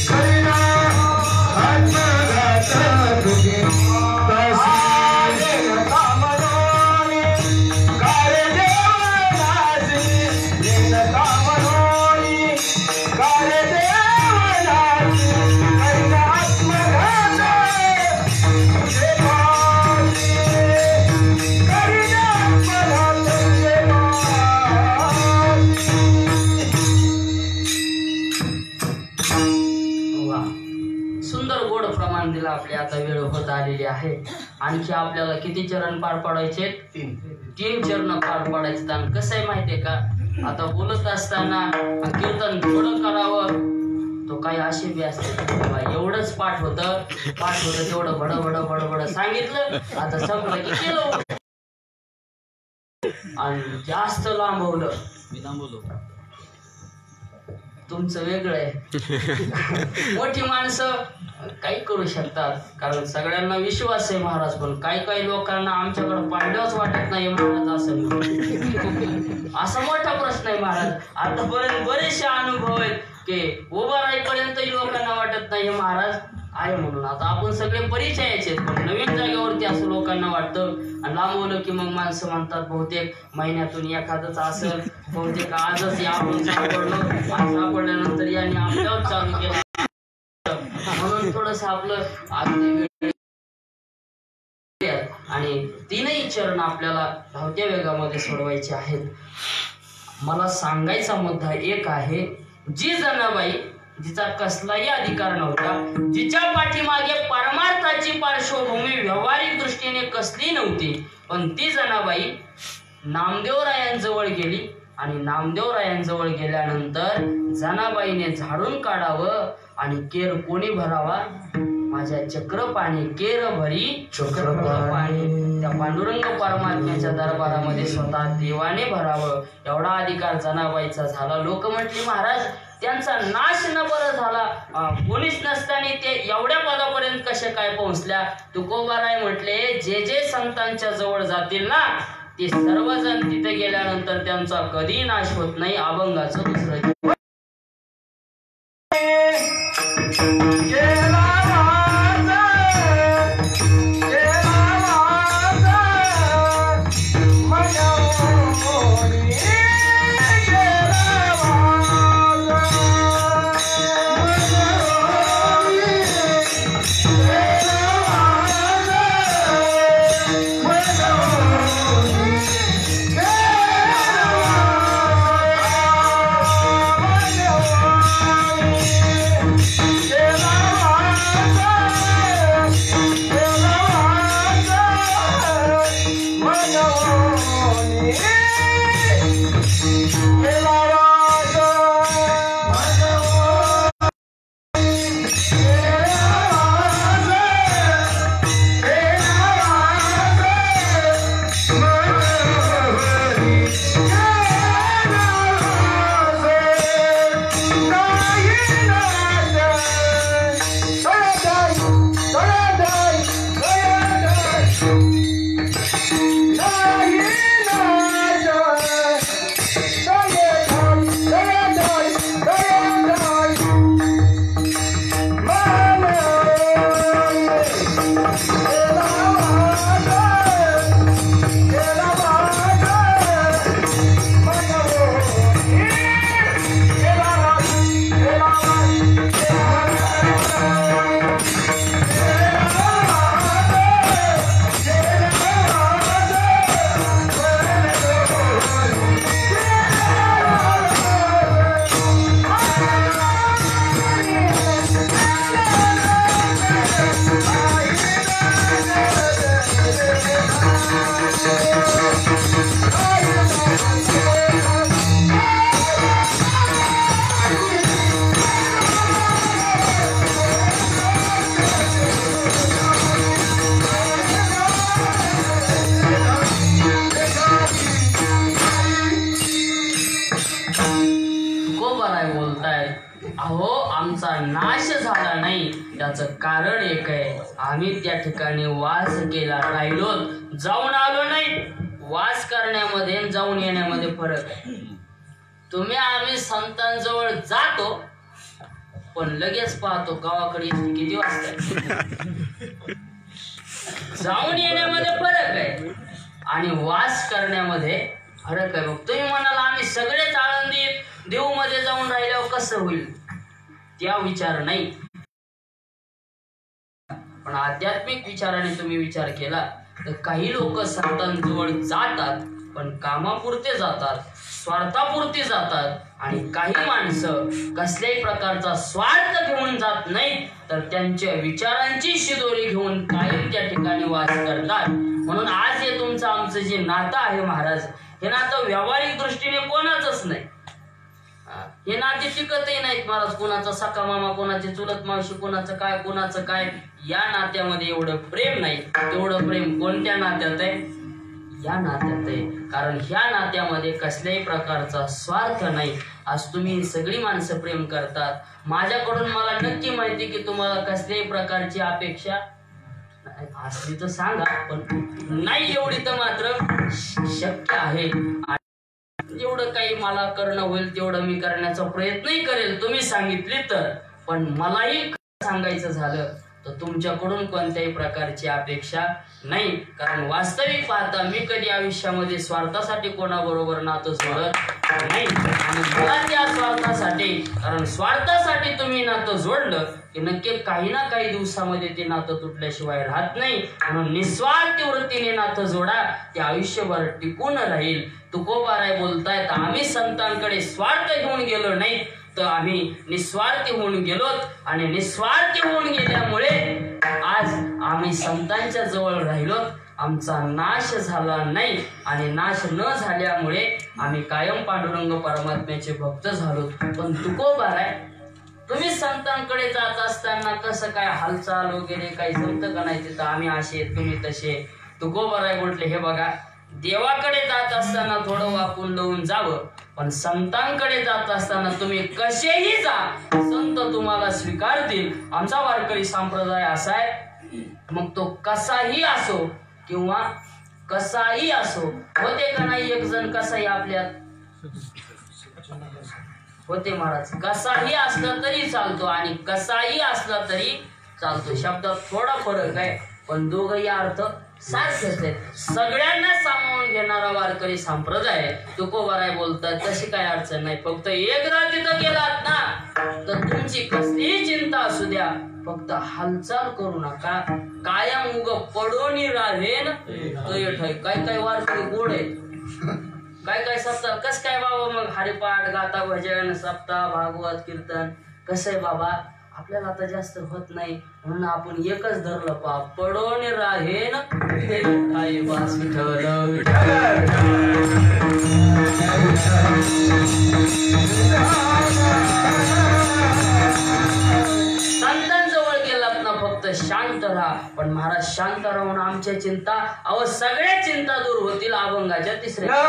करीन आत्मघात तुझे पासी. दिला. आपली आता वेळ होत आलेली आहे. आणखी आपल्याला किती चरण पार पाडायचे? 3 चरण पार पाडायचे. आणि कसं आहे माहितीये का, आता बोलत असताना कीर्तन थोडं करावं तो काही असे बी असते, एवढंच पाठ होतं तेवढं बड बड बड बड सांगितलं, आता संपलं की केलं. आणि जास्त लांबवलं, मी लांबवलो, तुमचं वेगळं आहे. मोठी माणसं काही करू शकतात, कारण सगळ्यांना विश्वास आहे महाराज. पण काही लोकांना आमच्याकडे पांडवच वाटत नाही महाराज, असं असा मोठा प्रश्न आहे महाराज. आतापर्यंत बरेचसे अनुभव आहेत की उभं राहीपर्यंतही लोकांना वाटत नाही महाराज आहे म्हणून. आता आपण सगळे परिचयाचे, पण नवीन जागेवरती असं लोकांना वाटतं. आणि लांबवलं की मग माणसं म्हणतात बहुतेक महिन्यातून एखादंच असेल, बहुतेक आजच या आपण सापडलो, आज सापडल्यानंतर यांनी आपल्यावर चालू केलं, म्हणून थोडस आपलं अगदी. आणि 3ही चरण आपल्याला धावत्या वेगामध्ये सोडवायचे आहेत. मला सांगायचा मुद्दा एक आहे, जी जनाबाई जिचा कसलाही अधिकार नव्हता, जिच्या पाठीमागे परमार्थाची पार्श्वभूमी व्यावहारिक दृष्टीने कसली नव्हती, पण ती जनाबाई नामदेवरायांजवळ गेली. आणि नामदेवरायांजवळ गेल्यानंतर जनाबाईने झाडून काढावं आणि केर कोणी भरावा? माझ्या चक्रपाणी केर भरी चक्रपाणी. त्या पांडुरंग परमात्म्याच्या दरबारामध्ये स्वतः देवाने भरावं, एवढा अधिकार जनाबाईचा झाला. लोक म्हटली महाराज त्यांचा नाश न बरं झाला, कोणीच नसताना ते एवढ्या पदापर्यंत कसे काय पोहोचल्या? तुकोबाराय म्हटले, जे संतांच्या जवळ जातील ना ते सर्वजण तिथे गेल्यानंतर त्यांचा कधी नाश होत नाही. अभंगाचं दुसरं अहो आमचा नाश झाला नाही त्याचं कारण एक आहे, आम्ही त्या ठिकाणी वास केला राहिलो, जाऊन आलो नाही. वास करण्यामध्ये आणि जाऊन येण्यामध्ये फरक आहे. तुम्ही आम्ही संतांजवळ जातो पण लगेच पाहतो गावाकडे किती वाजता. जाऊन येण्यामध्ये फरक आहे आणि वास करण्यामध्ये फरक आहे. मग तुम्ही म्हणाल आम्ही सगळेच आळंदीत देऊ मध्ये जाऊन राहिल्यावर कसं होईल, त्या विचार नाही. पण आध्यात्मिक विचाराने तुम्ही विचार केला तर काही लोक संतांजवळ जातात पण कामापुरते जातात, स्वार्थापुरते जातात. आणि काही माणसं कसल्याही प्रकारचा स्वार्थ घेऊन जात नाहीत तर त्यांच्या विचारांची शिदोरी घेऊन कायम त्या ठिकाणी वास करतात. म्हणून आज हे तुमचं आमचं जे नातं आहे महाराज, हे नातं व्यावहारिक दृष्टीने कोणाचंच नाही. हे नाते टिकतही नाहीत महाराज. कोणाचा सखा मामा, कोणाची चुलत मावशी, कोणाचं काय या नात्यामध्ये एवढं प्रेम नाही. तेवढं प्रेम कोणत्या नात्यात आहे? या नात्यात आहे. कारण ह्या नात्यामध्ये कसल्याही प्रकारचा स्वार्थ नाही. आज तुम्ही सगळी माणसं प्रेम करतात. माझ्याकडून मला नक्की माहिती की तुम्हाला कसल्याही प्रकारची अपेक्षा असली तर सांगा, पण नाही एवढी तर मात्र शक्य आहे. जेवढं काही मला करणं होईल तेवढं मी करण्याचा प्रयत्नही करेल तुम्ही सांगितले तर. पण मलाही सांगायचं झालं तर तुमच्याकडून कोणत्याही प्रकारची अपेक्षा नाही. कारण वास्तविक पाहता मी कधी आयुष्यामध्ये स्वार्थासाठी कोणाबरोबर नातं जोडत नाही. आणि मला त्या स्वार्थासाठी, कारण स्वार्थासाठी तुम्ही नातं जोडलं की नक्की काही ना काही दिवसामध्ये ते नातं तुटल्याशिवाय राहत नाही. म्हणून निस्वार्थ वृत्तीने नातं जोडा, ते आयुष्यभर टिकून राहील. तुकोबाराय बोलतायत आम्ही संतांकडे स्वार्थ घेऊन गेलो नाही तर आम्ही निस्वार्थी होऊन गेलोत. आणि निस्वार्थी होऊन गेल्यामुळे आज आम्ही संतांच्या जवळ राहिलोत. आमचा नाश झाला नाही आणि नाश न झाल्यामुळे आम्ही कायम पांडुरंग परमात्म्याचे भक्त झालो. पण तुकोबाराय तुम्ही संतांकडे जात असताना कसं काय हालचाल वगैरे काही जमतं का नाही तिथं? आम्ही असे तुम्ही तसे. तुकोबाराय म्हटले हे बघा, देवाकडे जात असताना थोडं वाकून लावून जावं, पण संतांकडे जात असताना तुम्ही कसेही जा, संत तुम्हाला स्वीकारतील. आमचा वारकरी संप्रदाय असा आहे, मग तो कसाही असो किंवा कसाही असो. होते का नाही एक जण कसाही आपल्यात होते महाराज. कसाही असला तरी चालतो आणि कसाही असला तरी चालतो. शब्दात थोडा फरक आहे पण दोघही अर्थ सारखेच आहेत. सगळ्यांना सामावून घेणारा वारकरी संप्रदाय तुकोबाराय बोलतात तशी काय अडचण नाही. फक्त एकदा तिथं गेलात ना तर तुमची कसलीही चिंता असू द्या, फक्त हालचाल करू नका. कायम उग पडून राहीन काय काय वारकरी गोड आहेत. काय सप्ताह कस काय बाबा, मग हरिपाठ, गाथा, भजन, सप्ताह, भागवत, कीर्तन कसं आहे बाबा? आपल्याला आता जास्त होत नाही म्हणून आपण एकच धरलं पा पडून राहेन आई वास विठ्ठल. संतांजवळ गेलात ना फक्त शांत राहा. पण महाराज शांत राहून आमच्या चिंता, अहो सगळ्या चिंता दूर होतील अभंगाच्या तिसऱ्या.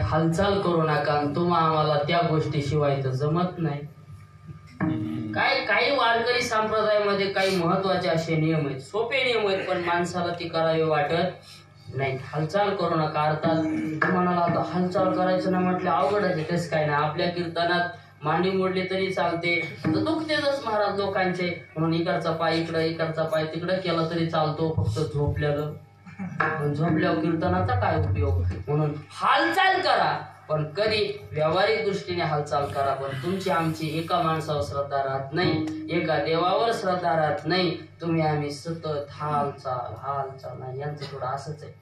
हालचाल करू नका. तुम्हा आम्हाला त्या गोष्टी शिवाय तर जमत नाही. काही वारकरी संप्रदायामध्ये काही महत्वाचे असे नियम आहेत, सोपे नियम आहेत, पण माणसाला ती करावे वाटत नाही. हालचाल करू नका. अर्थात म्हणाला आता हालचाल करायचं ना म्हटलं अवघड आहे. तसं काय नाही. आपल्या कीर्तनात मांडी मोडली तरी चालते, तर दुखतेच महाराज लोकांचे, म्हणून इकडचा पाय इकडं इकडचा पाय तिकडं केला तरी चालतो, फक्त झोपल्यावर कीर्तनाचा काय उपयोग. म्हणून हालचाल करा, पण कधी व्यावहारिक दृष्टीने हालचाल करा, पण तुमची आमची एका माणसावर श्रद्धा राहत नाही, एका देवावर श्रद्धा राहत नाही. तुम्ही आम्ही सतत हालचाल नाही. यांचं थोडं असंच आहे.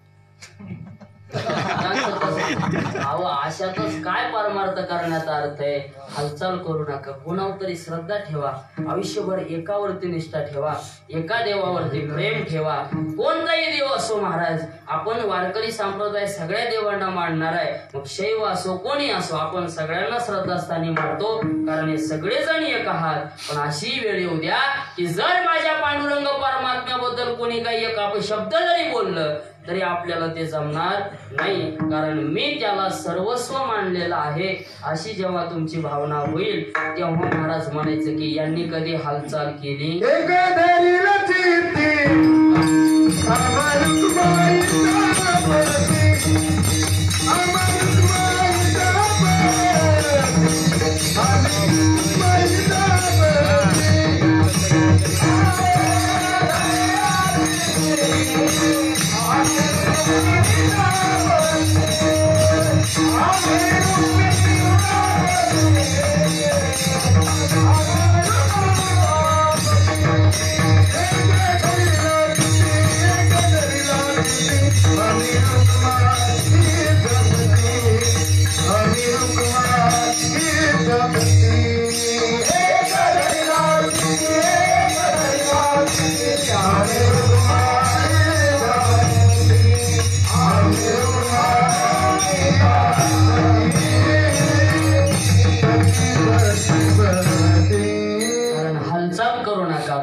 अहो अशातच काय परमार्थ करण्याचा अर्थ आहे. हालचाल करू नका, कोणावर तरी श्रद्धा ठेवा, आयुष्यभर एकावरती निष्ठा ठेवा, एका देवावरती प्रेम ठेवा. कोणताही देव असो महाराज, आपण वारकरी संप्रदाय सगळ्या देवांना मानणार आहे. मग शैव असो कोणी असो, आपण सगळ्यांना श्रद्धास्थानी मानतो, कारण हे सगळेजण एक आहात. पण अशी वेळ येऊ द्या की जर माझ्या पांडुरंग परमात्म्याबद्दल कोणी काही एक शब्द जरी बोललं तरी आपल्याला ते जमणार नाही, कारण मी त्याला सर्वस्व मानलेलं आहे. अशी जेव्हा तुमची भावना होईल तेव्हा महाराज म्हणायचं की यांनी कधी हालचाल केली.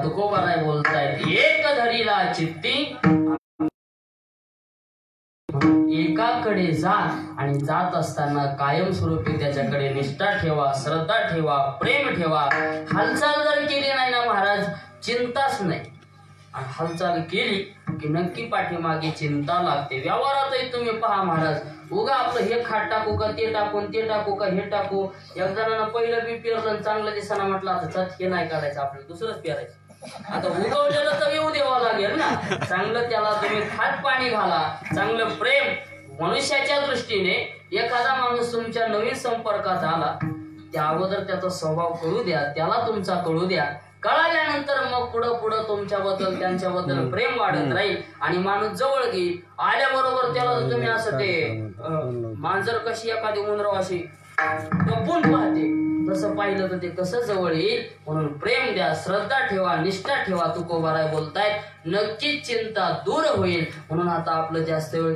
तुकोबाराय बोलतायत एक धरीला चित्ती, एकाकडे जा आणि जात असताना कायमस्वरूपी त्याच्याकडे निष्ठा ठेवा, श्रद्धा ठेवा, प्रेम ठेवा. हालचाल जर केली नाही ना महाराज, चिंताच नाही. आणि हालचाल केली की नक्की पाठीमागे चिंता लागते. व्यवहारातही तुम्ही पहा महाराज, उगा आपलं हे खाट टाकू का ते टाकून ते टाकू का हे टाकू. एक जणांना पहिलं बी पेरलं चांगलं दिसाना म्हटलं आता चट हे नाही काढायचं, आपल्याला दुसरंच पेरायचं. आता उगवलेलं तर येऊ द्यावं लागेल ना. चांगलं त्याला तुम्ही खात पाणी घाला, चांगलं प्रेम. मनुष्याच्या दृष्टीने एखादा माणूस तुमच्या नवीन संपर्कात आला, त्या अगोदर त्याचा स्वभाव कळू द्या, त्याला तुमचा कळू द्या. कळाल्यानंतर मग पुढं पुढं तुमच्याबद्दल त्यांच्याबद्दल प्रेम वाढत राहील आणि माणूस जवळ घेईल. आल्याबरोबर त्याला तुम्ही असं ते मांजर कशी एखादी उंदराव अशी कपून पाहते तसं पाहिलं तर ते कसं जवळ येईल. म्हणून प्रेम द्या, श्रद्धा ठेवा, निष्ठा ठेवा. तुकोबाराय बोलतायत नक्कीच चिंता दूर होईल. म्हणून आता आपलं जास्त वेळ